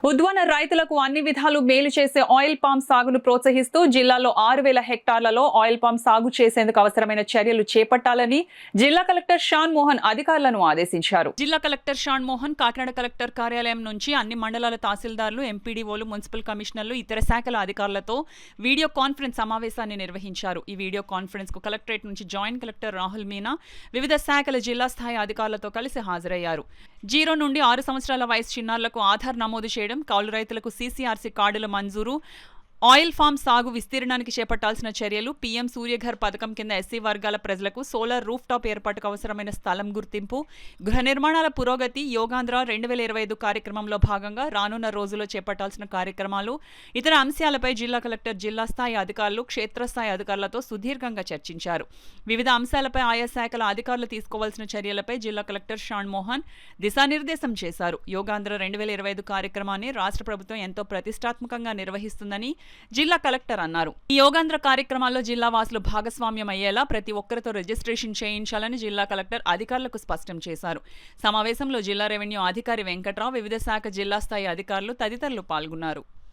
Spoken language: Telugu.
ఉద్వన రైతులకు అన్ని విధాలు మేలు చేసే ఆయిల్ పామ్ సాగును ప్రోత్సహిస్తూ జిల్లాలో 6,000 హెక్టార్లలో ఆయిల్ పామ్ సాగు చేసేందుకు అవసరమైన చర్యలు చేపట్టాలని జిల్లా కలెక్టర్ షాన్ మోహన్ అధికారులను ఆదేశించారు. జిల్లా కలెక్టర్ షాన్ మోహన్ కాకినాడ కలెక్టర్ కార్యాలయం నుంచి అన్ని మండలాల తహసీల్దార్లు, ఎంపీడీఓలు, మున్సిపల్ కమిషనర్లు, ఇతర శాఖల అధికారులతో వీడియో కాన్ఫరెన్స్ సమావేశాన్ని నిర్వహించారు. ఈ వీడియో కాన్ఫరెన్స్ కు కలెక్టరేట్ నుంచి జాయింట్ కలెక్టర్ రాహుల్ మీనా వివిధ శాఖల జిల్లా స్థాయి అధికారులతో కలిసి హాజరయ్యారు. 0 నుండి 6 సంవత్సరాల వయసు చిన్నారులకు ఆధార్ నమోదు చేయడం, కౌలు రైతులకు సీసీఆర్సీ కార్డుల మంజూరు, ఆయిల్ ఫామ్ సాగు విస్తీర్ణానికి చేపట్టాల్సిన చర్యలు, పీఎం సూర్యఘర్ పథకం కింద ఎస్సీ వర్గాల ప్రజలకు సోలార్ రూఫ్ టాప్ ఏర్పాటుకు అవసరమైన స్థలం గుర్తింపు, గృహ నిర్మాణాల పురోగతి, యోగాంధ్ర 2025 కార్యక్రమంలో భాగంగా రానున్న రోజుల్లో చేపట్టాల్సిన కార్యక్రమాలు, ఇతర అంశాలపై జిల్లా కలెక్టర్ జిల్లా స్థాయి అధికారులు, క్షేత్రస్థాయి అధికారులతో సుదీర్ఘంగా చర్చించారు. వివిధ అంశాలపై ఆయా శాఖల అధికారులు తీసుకోవాల్సిన చర్యలపై జిల్లా కలెక్టర్ షాన్ మోహన్ దిశానిర్దేశం చేశారు. యోగాంధ్ర 2025 కార్యక్రమాన్ని రాష్ట్ర ప్రభుత్వం ఎంతో ప్రతిష్టాత్మకంగా నిర్వహిస్తుందని జిల్లా కలెక్టర్ అన్నారు. ఈ యోగాంధ్ర కార్యక్రమాల్లో జిల్లా వాసులు భాగస్వామ్యం అయ్యేలా ప్రతి ఒక్కరితో రిజిస్ట్రేషన్ చేయించాలని జిల్లా కలెక్టర్ అధికారులకు స్పష్టం చేశారు. సమావేశంలో జిల్లా రెవెన్యూ అధికారి వెంకట్రావు, వివిధ శాఖ జిల్లా స్థాయి అధికారులు తదితరులు పాల్గొన్నారు.